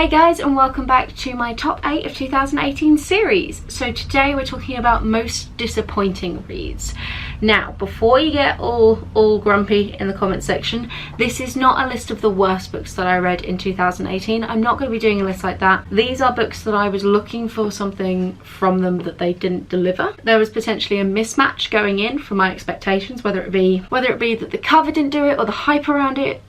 Hey guys, and welcome back to my top 8 of 2018 series. So today we're talking about most disappointing reads. Now, before you get all grumpy in the comment section, this is not a list of the worst books that I read in 2018. I'm not going to be doing a list like that. These are books that I was looking for something from them that they didn't deliver. There was potentially a mismatch going in from my expectations, whether it be that the cover didn't do it or the hype around it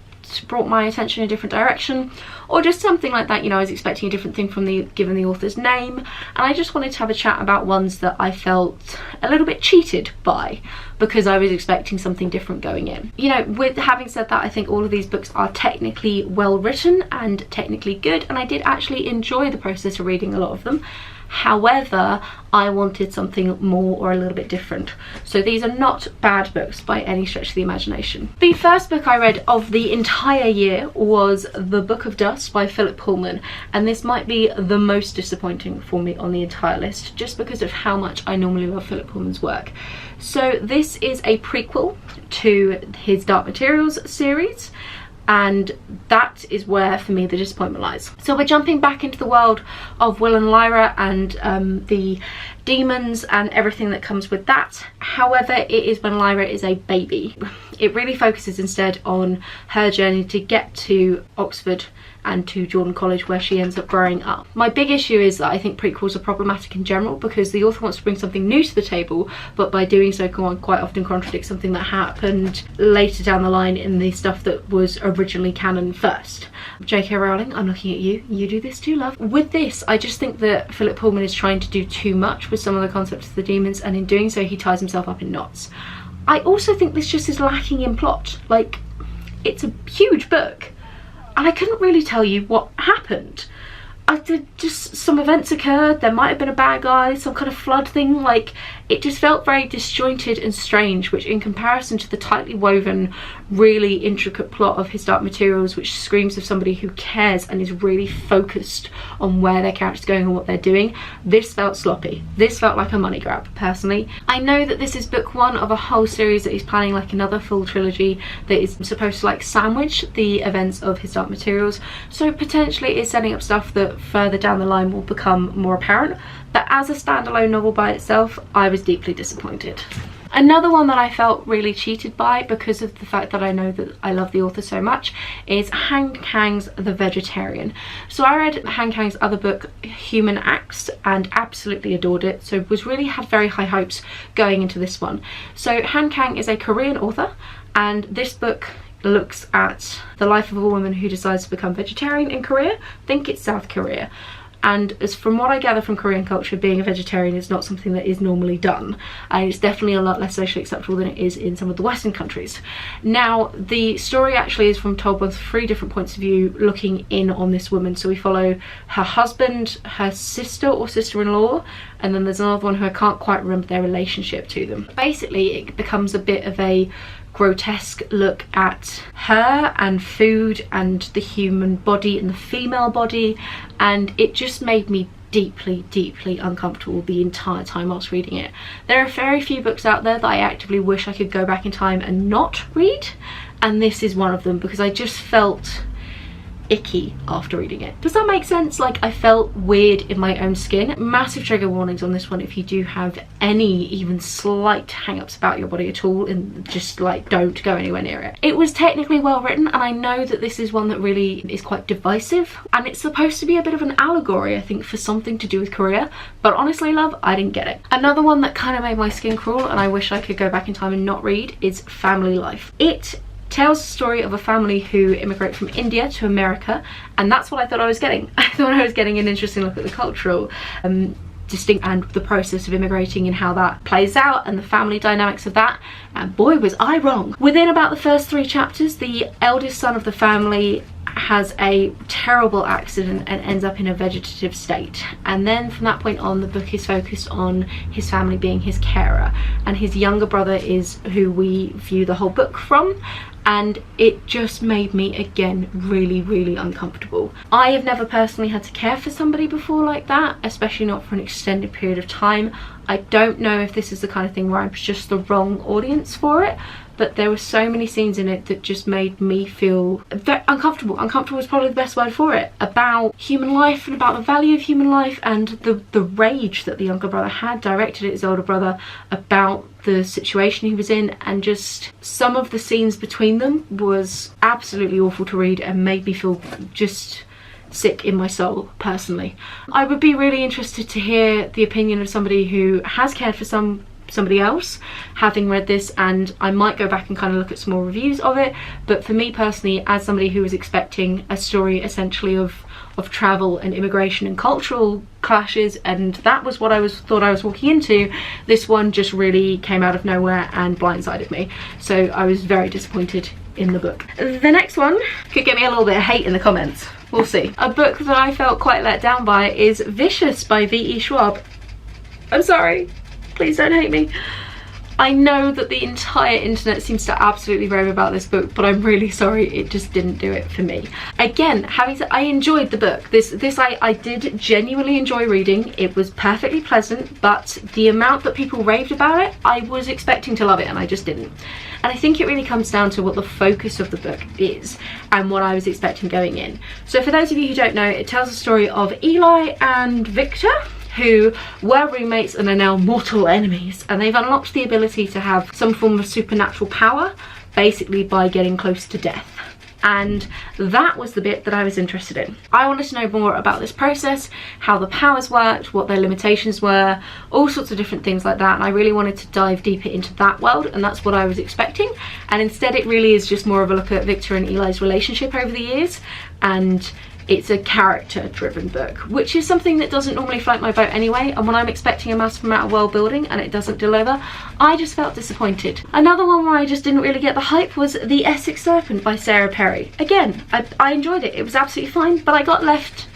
brought my attention in a different direction, or just something like that. You know, I was expecting a different thing from given the author's name, and I just wanted to have a chat about ones that I felt a little bit cheated by because I was expecting something different going in. You know, with having said that, I think all of these books are technically well written and technically good, and I did actually enjoy the process of reading a lot of them. However, I wanted something more or a little bit different. So these are not bad books by any stretch of the imagination. The first book I read of the entire year was The Book of Dust by Philip Pullman, and this might be the most disappointing for me on the entire list, just because of how much I normally love Philip Pullman's work. So this is a prequel to his Dark Materials series, and that is where for me the disappointment lies. So we're jumping back into the world of Will and Lyra and the demons and everything that comes with that. However, it is when Lyra is a baby. It really focuses instead on her journey to get to Oxford and to Jordan College, where she ends up growing up. My big issue is that I think prequels are problematic in general because the author wants to bring something new to the table, but by doing so can quite often contradict something that happened later down the line in the stuff that was originally canon first. J.K. Rowling, I'm looking at you. You do this too, love. With this, I just think that Philip Pullman is trying to do too much with some of the concepts of the demons, and in doing so he ties himself up in knots. I also think this just is lacking in plot. Like, it's a huge book, and I couldn't really tell you what happened. Just some events occurred, there might have been a bad guy, some kind of flood thing. Like, it just felt very disjointed and strange, which in comparison to the tightly woven, really intricate plot of his Dark Materials, which screams of somebody who cares and is really focused on where their character's going and what they're doing, this felt sloppy. This felt like a money grab, personally. I know that this is book one of a whole series that he's planning, like another full trilogy that is supposed to like sandwich the events of his Dark Materials, so potentially it's setting up stuff that further down the line will become more apparent. But as a standalone novel by itself, I was deeply disappointed. Another one that I felt really cheated by because of the fact that I know that I love the author so much is Han Kang's The Vegetarian. So I read Han Kang's other book, Human Acts, and absolutely adored it, so had very high hopes going into this one. So Han Kang is a Korean author, and this book looks at the life of a woman who decides to become vegetarian in Korea. I think it's South Korea. And as from what I gather from Korean culture, being a vegetarian is not something that is normally done. And it's definitely a lot less socially acceptable than it is in some of the Western countries. Now, the story actually is told from 3 different points of view, looking in on this woman. So we follow her husband, her sister or sister-in-law, and then there's another one who I can't quite remember their relationship to them. Basically, it becomes a bit of a grotesque look at her and food and the human body and the female body, and it just made me deeply uncomfortable the entire time I was reading it. There are very few books out there that I actively wish I could go back in time and not read, and this is one of them because I just felt icky after reading it. Does that make sense? Like, I felt weird in my own skin. Massive trigger warnings on this one if you do have any even slight hang-ups about your body at all, and just like don't go anywhere near it. It was technically well written, and I know that this is one that really is quite divisive, and it's supposed to be a bit of an allegory, I think, for something to do with Korea, but honestly, love, I didn't get it. Another one that kind of made my skin crawl and I wish I could go back in time and not read is Family Life. It tells the story of a family who immigrate from India to America, and that's what I thought I was getting. I thought I was getting an interesting look at the cultural distinct and the process of immigrating and how that plays out and the family dynamics of that, and boy was I wrong. Within about the first 3 chapters, the eldest son of the family has a terrible accident and ends up in a vegetative state, and then from that point on the book is focused on his family being his carer, and his younger brother is who we view the whole book from, and it just made me again really uncomfortable. I have never personally had to care for somebody before like that, especially not for an extended period of time. I don't know if this is the kind of thing where I'm just the wrong audience for it, but there were so many scenes in it that just made me feel very uncomfortable. Uncomfortable is probably the best word for it. About human life and about the value of human life, and the rage that the younger brother had directed at his older brother about the situation he was in, and just some of the scenes between them was absolutely awful to read and made me feel just sick in my soul personally. I would be really interested to hear the opinion of somebody who has cared for somebody else having read this, and I might go back and kind of look at some more reviews of it. But for me personally, as somebody who was expecting a story essentially of travel and immigration and cultural clashes, and that was what I thought I was walking into, this one just really came out of nowhere and blindsided me. So I was very disappointed in the book. The next one could get me a little bit of hate in the comments. We'll see. A book that I felt quite let down by is Vicious by V.E. Schwab. I'm sorry. Please don't hate me. I know that the entire internet seems to absolutely rave about this book, but I'm really sorry, it just didn't do it for me. Again, having said, I enjoyed the book. I did genuinely enjoy reading. It was perfectly pleasant, but the amount that people raved about it, I was expecting to love it and I just didn't. And I think it really comes down to what the focus of the book is and what I was expecting going in. So for those of you who don't know, it tells the story of Eli and Victor, who were roommates and are now mortal enemies, and they've unlocked the ability to have some form of supernatural power, basically by getting close to death. And that was the bit that I was interested in. I wanted to know more about this process, how the powers worked, what their limitations were, all sorts of different things like that, and I really wanted to dive deeper into that world, and that's what I was expecting. And instead it really is just more of a look at Victor and Eli's relationship over the years, and it's a character-driven book, which is something that doesn't normally float my boat anyway, and when I'm expecting a massive amount of world building and it doesn't deliver, I just felt disappointed. Another one where I just didn't really get the hype was The Essex Serpent by Sarah Perry. Again, I enjoyed it, it was absolutely fine, but I got left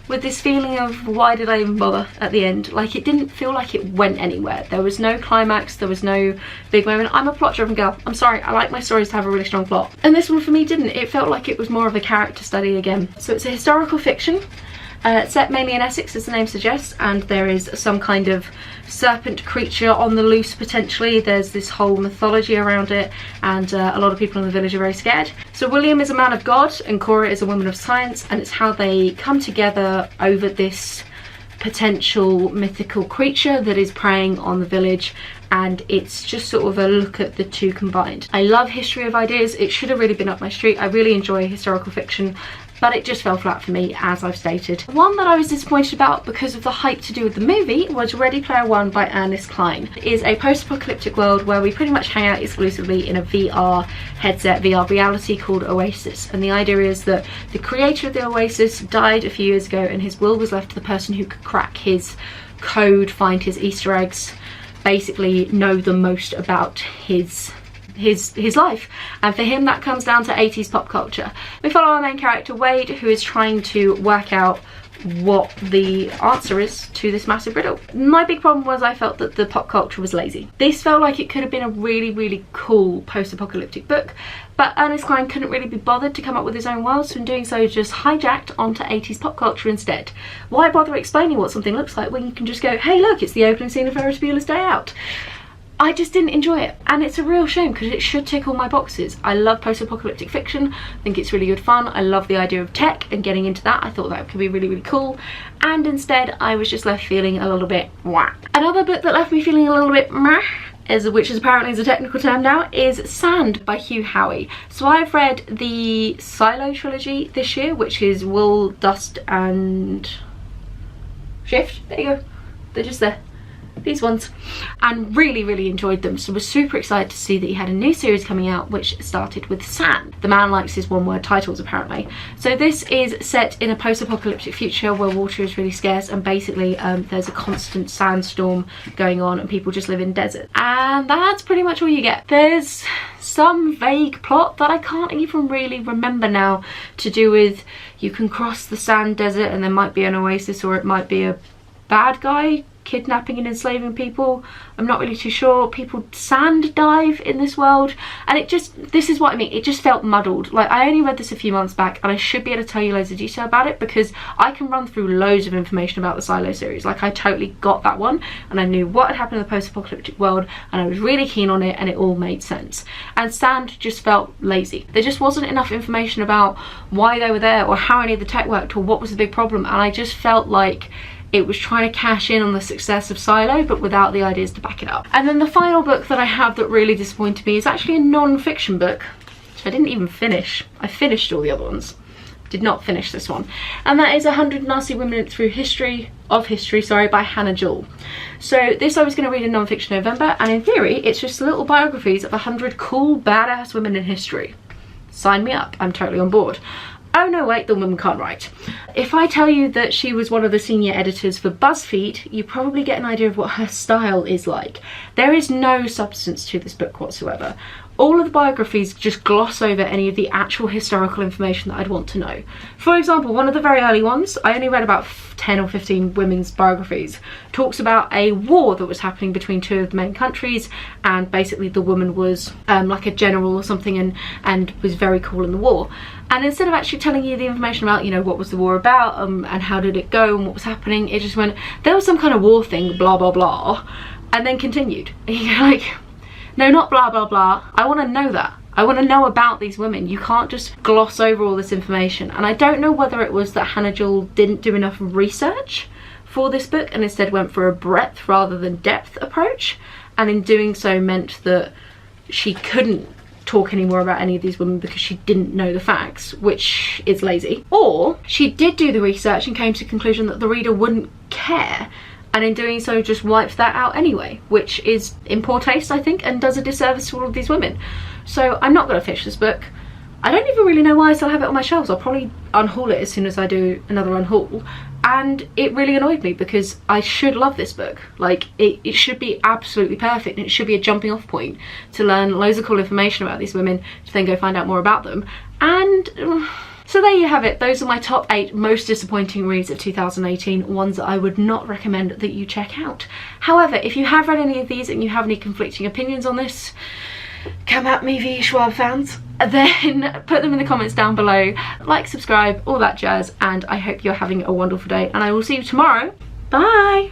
with this feeling of why did I even bother at the end? Like, it didn't feel like it went anywhere. There was no climax, there was no big moment. I'm a plot driven girl, I'm sorry, I like my stories to have a really strong plot. And this one for me didn't. It felt like it was more of a character study again. So it's a historical fiction, set mainly in Essex as the name suggests, and there is some kind of serpent creature on the loose potentially. There's this whole mythology around it, and a lot of people in the village are very scared. So William is a man of God and Cora is a woman of science, and it's how they come together over this potential mythical creature that is preying on the village, and it's just sort of a look at the two combined. I love history of ideas. It should have really been up my street. I really enjoy historical fiction, but it just fell flat for me, as I've stated. One that I was disappointed about because of the hype to do with the movie was Ready Player One by Ernest Cline. It is a post-apocalyptic world where we pretty much hang out exclusively in a VR headset, VR reality called Oasis. And the idea is that the creator of the Oasis died a few years ago, and his will was left to the person who could crack his code, find his Easter eggs, basically know the most about his life, and for him that comes down to 80s pop culture. We follow our main character Wade, who is trying to work out what the answer is to this massive riddle. My big problem was I felt that the pop culture was lazy. This felt like it could have been a really cool post-apocalyptic book, but Ernest Cline couldn't really be bothered to come up with his own world, so in doing so just hijacked onto 80s pop culture instead. Why bother explaining what something looks like when you can just go, hey look, it's the opening scene of Ferris Bueller's Day Out? I just didn't enjoy it, and it's a real shame because it should tick all my boxes. I love post-apocalyptic fiction, I think it's really good fun, I love the idea of tech and getting into that. I thought that could be really cool, and instead I was just left feeling a little bit whack. Another book that left me feeling a little bit meh, which is apparently a technical term now, is Sand by Hugh Howey. So I've read the Silo trilogy this year, which is Wool, Dust and Shift. There you go, they're just there, these ones, and really enjoyed them. So was super excited to see that he had a new series coming out which started with Sand. The man likes his one-word titles apparently. So this is set in a post-apocalyptic future where water is really scarce, and basically there's a constant sandstorm going on and people just live in deserts, and that's pretty much all you get. There's some vague plot that I can't even really remember now, to do with you can cross the sand desert and there might be an oasis, or it might be a bad guy kidnapping and enslaving people. I'm not really too sure. People sand dive in this world, and this is what I mean, it just felt muddled. Like, I only read this a few months back and I should be able to tell you loads of detail about it, because I can run through loads of information about the Silo series. Like, I totally got that one and I knew what had happened in the post-apocalyptic world and I was really keen on it and it all made sense. And Sand just felt lazy. There just wasn't enough information about why they were there or how any of the tech worked or what was the big problem, and I just felt like it was trying to cash in on the success of Silo but without the ideas to back it up. And then the final book that I have that really disappointed me is actually a non-fiction book, which I didn't even finish. I finished all the other ones, did not finish this one, and that is 100 Nasty Women Through History by Hannah Jewell. So this I was going to read in non-fiction November, and in theory it's just little biographies of 100 cool badass women in history. Sign me up, I'm totally on board. Oh no, wait, the woman can't write. If I tell you that she was one of the senior editors for BuzzFeed, you probably get an idea of what her style is like. There is no substance to this book whatsoever. All of the biographies just gloss over any of the actual historical information that I'd want to know. For example, one of the very early ones, I only read about 10 or 15 women's biographies, talks about a war that was happening between two of the main countries, and basically the woman was like a general or something and was very cool in the war. And instead of actually telling you the information about, you know, what was the war about and how did it go and what was happening, it just went, there was some kind of war thing, blah blah blah, and then continued. And you're like, no, not blah blah blah, I want to know that. I want to know about these women. You can't just gloss over all this information. And I don't know whether it was that Hannah Jewell didn't do enough research for this book and instead went for a breadth rather than depth approach, and in doing so meant that she couldn't talk anymore about any of these women because she didn't know the facts, which is lazy. Or she did do the research and came to the conclusion that the reader wouldn't care, and in doing so just wiped that out anyway, which is in poor taste, I think, and does a disservice to all of these women. So I'm not going to finish this book. I don't even really know why I still have it on my shelves. I'll probably unhaul it as soon as I do another unhaul. And it really annoyed me because I should love this book. Like, it should be absolutely perfect, and it should be a jumping off point to learn loads of cool information about these women to then go find out more about them. And so there you have it. Those are my top 8 most disappointing reads of 2018, ones that I would not recommend that you check out. However, if you have read any of these and you have any conflicting opinions on this, come at me, V Schwab fans, then put them in the comments down below. Like, subscribe, all that jazz, and I hope you're having a wonderful day, and I will see you tomorrow. Bye!